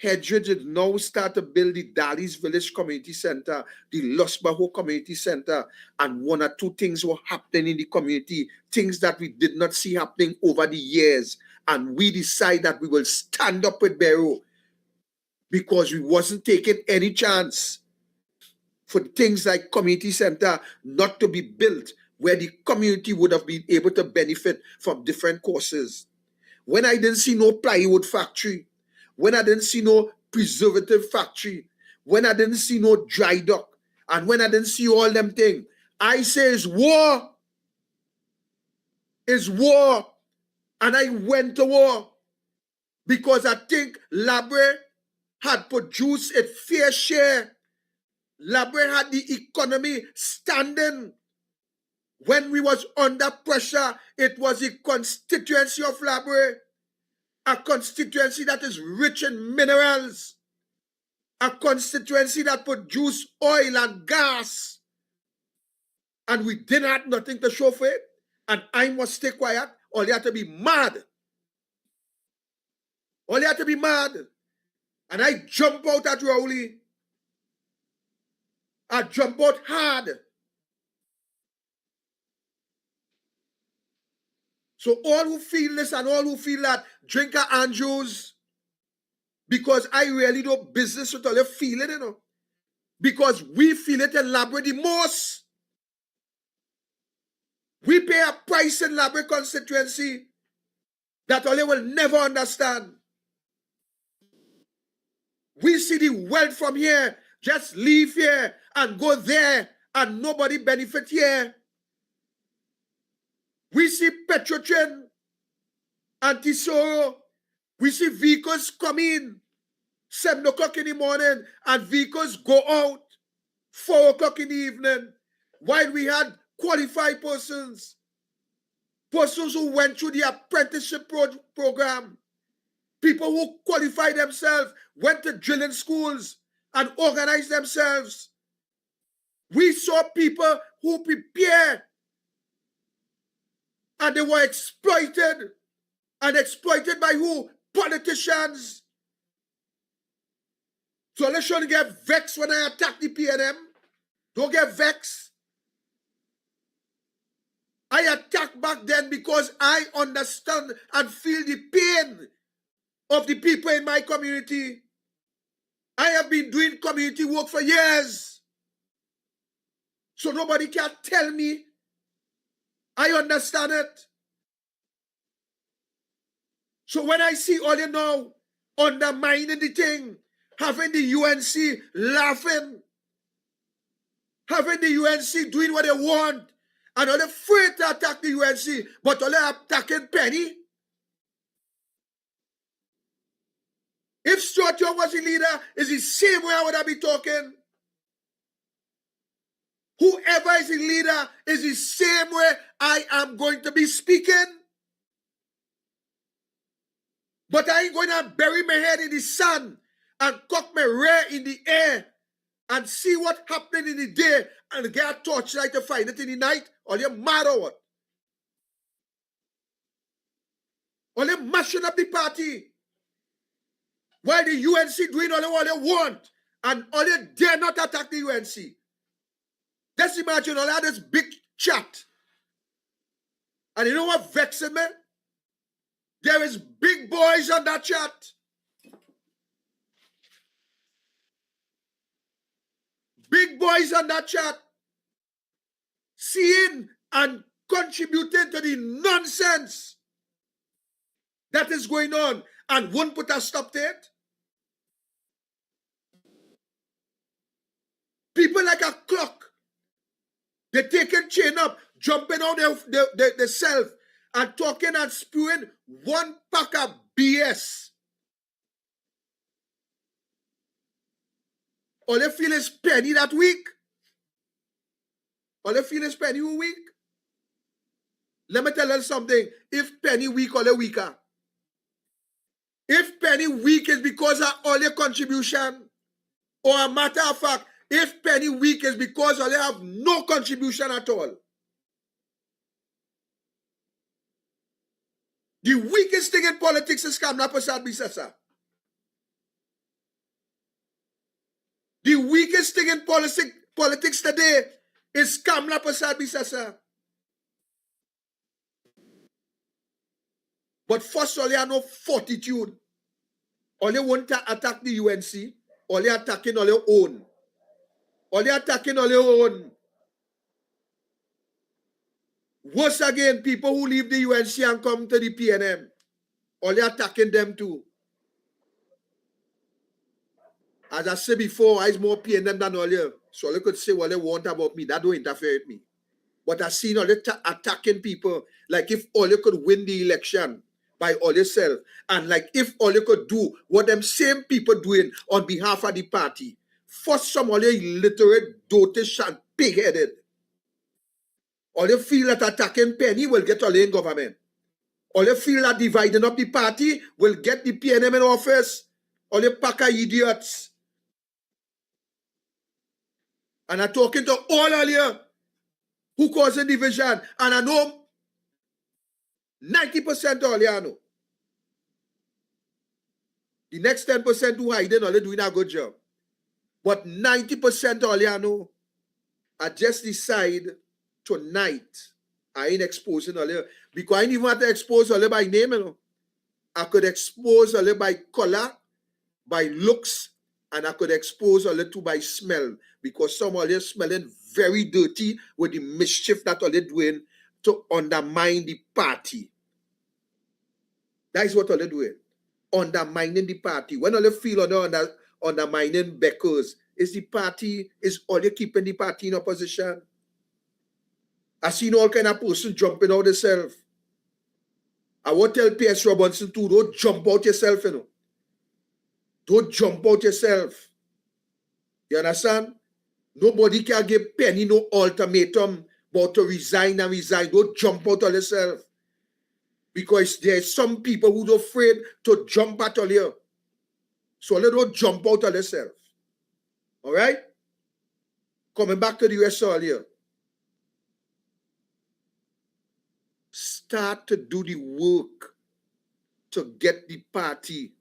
Speaker 6: Hedridge had now started to build the Dallas Village Community Center, the Losbaho Community Center, and one or two things were happening in the community, things that we did not see happening over the years. And we decided that we will stand up with Barrow because we wasn't taking any chance for things like community center not to be built where the community would have been able to benefit from different courses. When I didn't see no plywood factory, when I didn't see no preservative factory, when I didn't see no dry dock, and when I didn't see all them things, I say it's war. It's war. And I went to war because I think Labre had produced its fair share. Labre had the economy standing. When we was under pressure, it was the constituency of Labre, a constituency that is rich in minerals, a constituency that produce oil and gas, and we didn't have nothing to show for it, and I must stay quiet, or you have to be mad. Or you have to be mad. And I jump out at Rowley. I jump out hard. So all who feel this and all who feel that, drink a Andrews, because I really do business with all you feel it, Because we feel it in Labre the most. We pay a price in Labre constituency that all will never understand. We see the wealth from here, just leave here and go there, and nobody benefit here. We see Petrotrain, Antisoro. We see vehicles come in 7 o'clock in the morning and vehicles go out 4 o'clock in the evening, while we had qualified persons who went through the apprenticeship program, people who qualified themselves, went to drilling schools and organized themselves. We saw people who prepared and they were exploited. And exploited by who? Politicians. So let's shouldn't get vexed when I attack the PNM. Don't get vexed. I attacked back then because I understand and feel the pain of the people in my community. I have been doing community work for years. So nobody can tell me. I understand it. So when I see all you know undermining the thing, having the UNC laughing, having the UNC doing what they want, and all afraid to attack the UNC, but all attacking Penny. If Stuart Young was the leader, it's the same way I would have been talking. Whoever is the leader is the same way I am going to be speaking. But I ain't going to bury my head in the sun and cock my rear in the air and see what happening in the day and get a torchlight to find it in the night. Or you're mad or what? Or you're mashing up the party. While the UNC doing all they want and all they dare not attack the UNC. Just imagine all that this big chat. And you know what vexing me? There is big boys on that chat. Big boys on that chat. Seeing and contributing to the nonsense that is going on and won't put a stop to it. People like a clock. They taking chain up, jumping out their self and talking and spewing one pack of BS. All they feel is Penny that week. All they feel is Penny who weak. Let me tell you something. If Penny weak, all they weaker. If Penny weak is because of all their contribution, or a matter of fact, if Penny weak is because all they have no contribution at all. The weakest thing in politics is Kamla Prasad Bisasa. The weakest thing in politics today is Kamla Prasad Bisasa. But first, all they have no fortitude. All they want to attack the UNC. All they attacking all their own. All they attacking all their own. Worse again, people who leave the UNC and come to the PNM. All they attacking them too. As I said before, I more PNM than all you. So they could say what they want about me. That don't interfere with me. But I seen all they attacking people. Like if all you could win the election by all yourself. And like if all you could do what them same people doing on behalf of the party. First, some all you illiterate, dotish and pig-headed. All you feel that attacking Penny will get all in government. All you feel that dividing up the party will get the PNM in office. All you pack of idiots. And I'm talking to all of you who causing division. And I know 90% all you know. The next 10% who hiding, all they doing a good job. But 90% all you know, I just decide tonight, I ain't exposing all you. Because I ain't even have to expose all you by name, you know. I could expose all you by color, by looks, and I could expose all you too by smell. Because some all you smelling very dirty with the mischief that all they doing to undermine the party. That is what all they doing. Undermining the party. When all they feel undermining Beckers, is the party, is all you keeping the party in opposition. I seen all kind of person jumping out themselves. I will tell P.S. Robinson too, don't jump out yourself, you know. Don't jump out yourself. You understand? Nobody can give Penny no ultimatum but to resign and resign. Don't jump out of yourself. Because there's some people who's afraid to jump at all here. So they don't jump out of yourself. All right? Coming back to the US all here. Start to do the work to get the party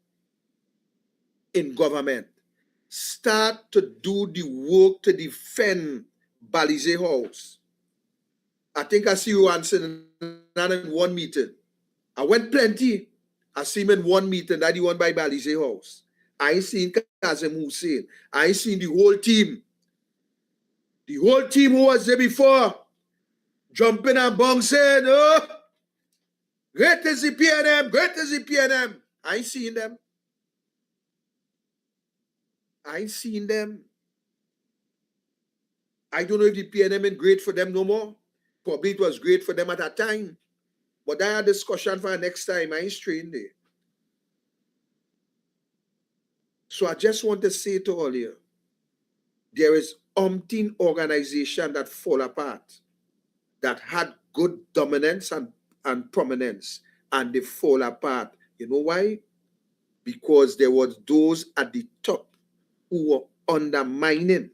Speaker 6: in government. Start to do the work to defend Balize House. I think I see you answering in one meeting. I went plenty. I see him in one meeting that he won by Balize House. I ain't seen Kazem Hussein. I ain't seen the whole team. The whole team who was there before, jumping and bouncing. Oh, great is the PNM, great is the PNM. I ain't seen them. I ain't seen them. I don't know if the PNM is great for them no more. Probably it was great for them at that time. But that discussion for next time. I ain't straying there. So I just want to say to all you, there is umpteen organization that fall apart, that had good dominance and prominence, and they fall apart. You know why? Because there was those at the top who were undermining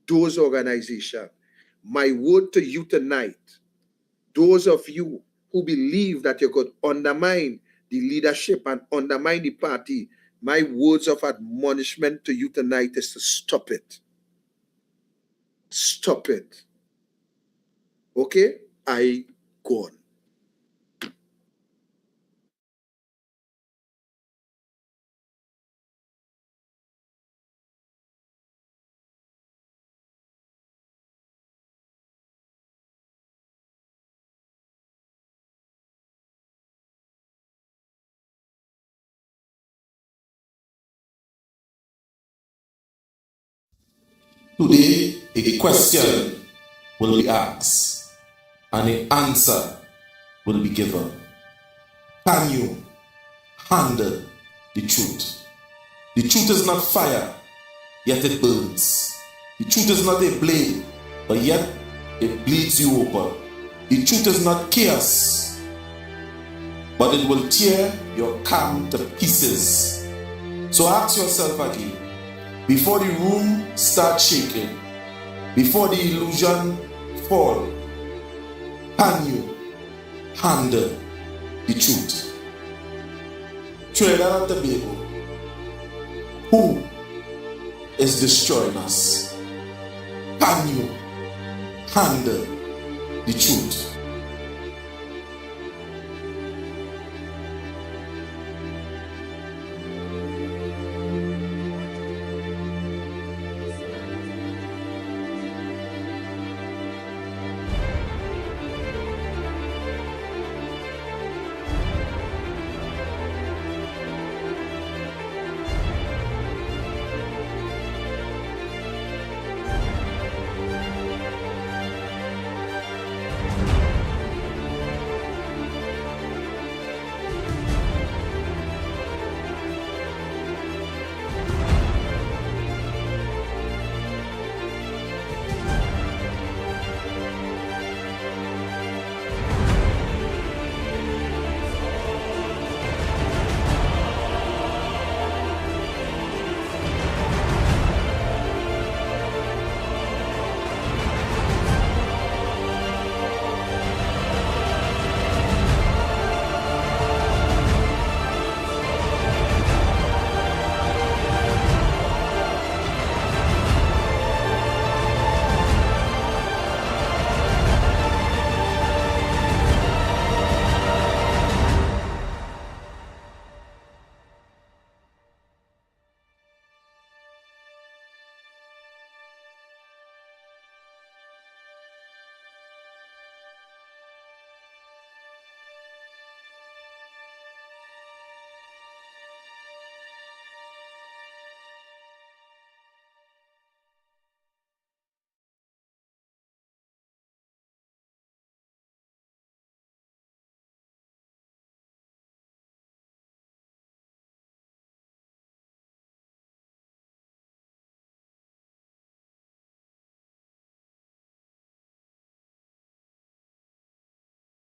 Speaker 6: those organizations. My word to you tonight, those of you who believe that you could undermine the leadership and undermine the party, my words of admonishment to you tonight is to stop it. Stop it. Okay? I go on.
Speaker 1: Today, a question will be asked and an answer will be given. Can you handle the truth? The truth is not fire, yet it burns. The truth is not a blade, but yet it bleeds you open. The truth is not chaos, but it will tear your calm to pieces. So ask yourself again, before the room starts shaking, before the illusion fall, can you handle the truth? Trinidad and Tobago, who is destroying us? Can you handle the truth?